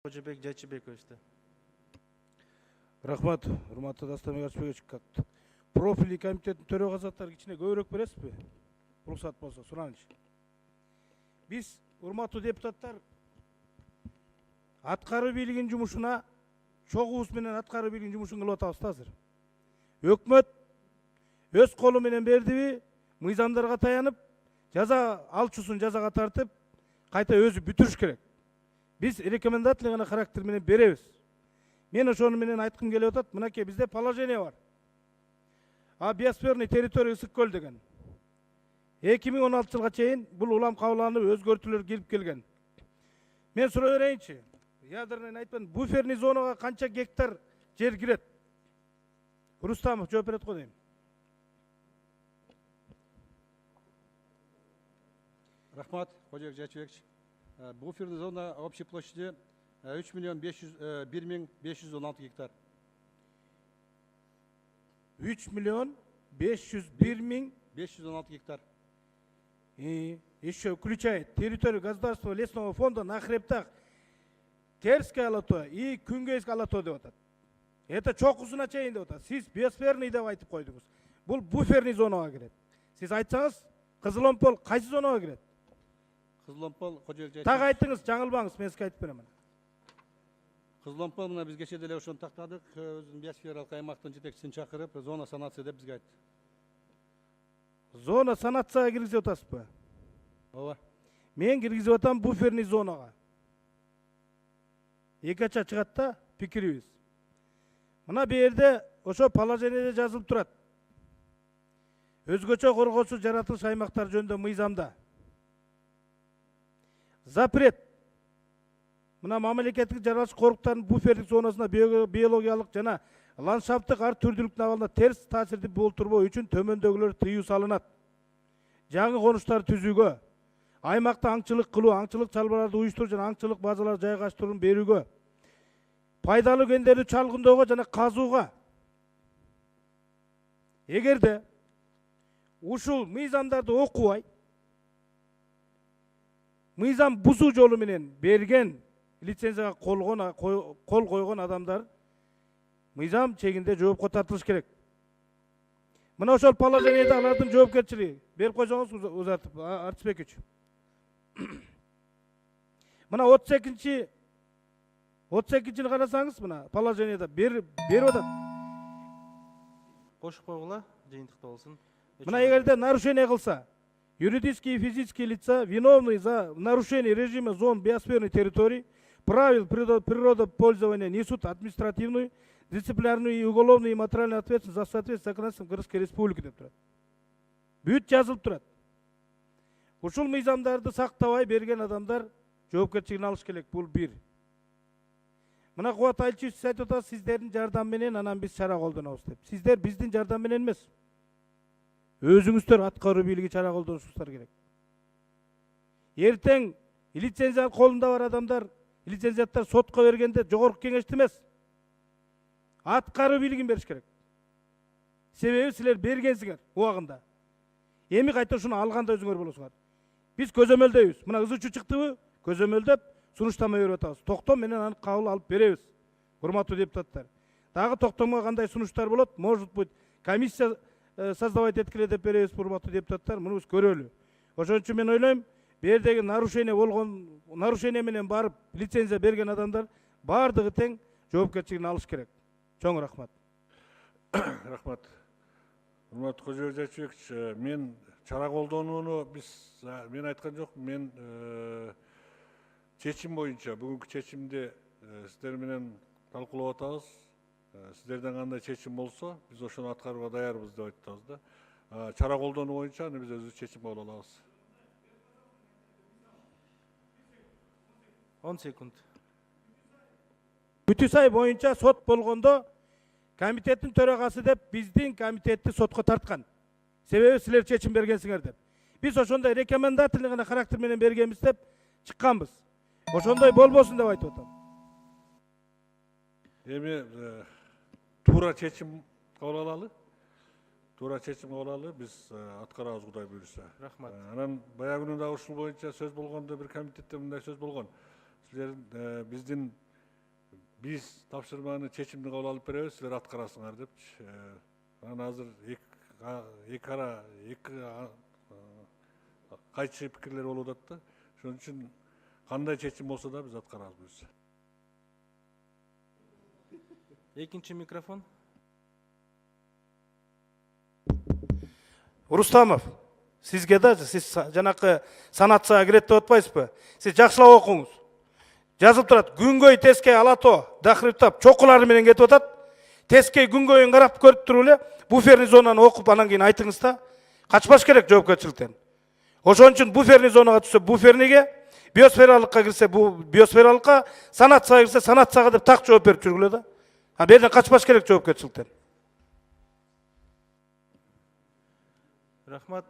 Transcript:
Кожебек Жайчыбековичти. Рахмат, урматтуу Дастамбек Арчыбекович. Профильный комитеттин төрагасы аттары кичине көбүрөөк бересизби? Уруксат болсо, сураныч. Биз, урматтуу депутаттар, аткаруу бийлигинин жумушуна чогуубуз менен аткаруу бийлигинин жумушун кылып атабыз да азыр. Өкмөт өз колу менен бердиби, мыйзамдарга таянып, жаза алчусун жазага тартып, кайта өзү бүтүрүш керек. Биз рекомендательный характер менен беребиз. Мен ошону менен айткым келип атат. Мынакей бизде положение бар. Биосферный территория ысык көл деген. 2016 жылга чейин бул улам кабылданып өзгөртүүлөр келип келген. Мен сурай берейинчи. Ядерный айтпан буферный зонага канча гектар жер кирет? Рустамов жооп берет го дейм. Рахмат, Кожебек Жайчыбекович. Буферная зона общей площади 3 миллион 1516 гектар. 3 миллион 501 миң 516 гектар. Еще включает территорию государственного лесного фонда на хребтах Терское алато и Күнгейское алато деп атат. Это чокусуна чейин деп атат. Сиз биосферный деп айтып койдуңуз. Бул буферный зонага кирет. Сиз айтсаңыз, Кызыломпол кайсы зонага кирет? Кызыломпол, Кожебек Жайчыбекович. Так айтыңыз, жаңылбаңыз, мен сизге айтып беремин. Кызыломпол мына биз кече деле ошону тактадык, өзүнүн биосфералык аймактын жетекчисин чакырып, зона санация деп бизге айтты. Зона санацияга киргизип атасызбы? Ооба. Мен киргизип атам буферный зонага. Эки ача чыгат да пикирибиз. Мына бу жерде ошо положениеде жазылып турат. Өзгөчө коргоосуз жаратылыш аймактар жөнүндө мыйзамда. Запрет. Мына мамлекеттик жаралыш коруктардын буферлик зонасына биологиялык жана ландшафттык ар түрдүүлүктүн абалына терс таасирди болтурбоо үчүн төмөндөгүлөр тыюу салынат. Жаңы конуштар түзүүгө, аймакта аңчылык кылуу, аңчылык чарбаларды уюштуруу жана аңчылык базалар жайгаштырууну берүүгө, пайдалуу кендерди чалгындоого жана казууга. Эгерде ушул мыйзамдарды окубай, мыйзам бузуу жолу менен берген лицензияга кол койгон адамдар мыйзам чегинде жоопко тартылыш керек. Мына ошол положениеде алардын жоопкерчилиги берип койсоңуз узатып, Арчыбекович. Мына 32-нчи карасаңыз, мына положениеде берип атат. Кошуп койгула, жыйынтыкта болсун. Мына эгерде нарушение кылса, юридические и физические лица, виновные за нарушение режима зон биосферной территории, правил природопользования несут административную, дисциплинарную и уголовную и материальную ответственность за соответствие с законодательством Кыргызской Республики деп турат. Бүт жазылып турат. Ушул мыйзамдарды сактабай берген адамдар жоопкерчилигин алыш керек. Бул бир. Мына Кубат Айылчевич сиз айтып атасыз, сиздердин жардам менен анан биз чара колдонобуз деп. Сиздер биздин жардам менен эмес. Өзүңүздөр аткаруу бийлиги чара колдонушуңуздар керек. Эртең лицензия колунда бар адамдар, лицензияттар сотко бергенде жогорку кеңеште эмес, аткаруу бийлигин бериш керек. Себеби силер бергенсиңер убагында. Эми кайта ушуну алганда өзүңөр болосуңар. Биз көзөмөлдөйбүз. Мына ызычуу чыктыбы? Көзөмөлдөп, сунуштама берип атабыз. Токтом менен аны кабыл алып беребиз. Урматтуу депутаттар. Дагы токтомго кандай сунуштар болот? Может быть, комиссия создавать эткиле деп беребиз, урматтуу депутаттар. Муну биз көрөлү. Ошон үчүн мен ойлойм, бу жердеги нарушение менен барып лицензия берген адамдар бардыгы тең жоопкерчилигин алыш керек. Чоң рахмат. Рахмат. Урматтуу Кожебек Жайчыбекович, мен чара колдонууну мен айткан жок. Мен чечим боюнча, бүгүнкү чечимди сиздер менен талкуулап атабыз. Сиздерден кандай чечим болсо, биз ошону аткарууга даярбыз деп айтабыз да. Чара колдонуу боюнча аны биз өзүбүз чечим кабыл алабыз. 10 секунд. Бүтүс ай боюнча сот болгондо комитеттин төрагасы деп биздин комитетти сотко тарткан. Себеби силер чечим бергенсиңер деп. Биз ошондой рекомендательный гана характер менен бергенбиз деп чыкканбыз. Ошондой болбосун деп айтып атам. Эми туура чечим кабыл алалы. Туура чечим кабыл алалы. Биз аткарабыз, Кудай буйруса. Рахмат. Анан баягы күнү дагы ушул боюнча сөз болгондо бир комитетте мындай сөз болгон. Силер биздин Биз тапшырманы чечимди кабыл алып беребиз, силер аткарасыңар депчи. Анан азыр кайчы пикирлер болуп атат да. Ошон үчүн кандай чечим болсо да биз аткарабыз буюрса. Экинчи микрофон. Рустамов, сизге да сиз жанакы санатчыга кирет деп атпайсызбы? Сиз жакшылап окуңуз. Жазылып турат, Күнгөй, Тескей, Алато, Дахриптап чокулары менен кетип атат. Тескей, Күнгөйүн карап көрүп туруп эле буферный зонаны окуп анан кийин айтыңыз да. Качпаш керек жоопкерчиликтен. Ошон үчүн буферный зонага түшсө буферныйге, биосфералыкка кирсе биосфералыкка, санатчыга кирсе санатчыга деп так жооп берип жүргүлө да. А берден качпаш керек жоопкерчиликтен. Рахмат.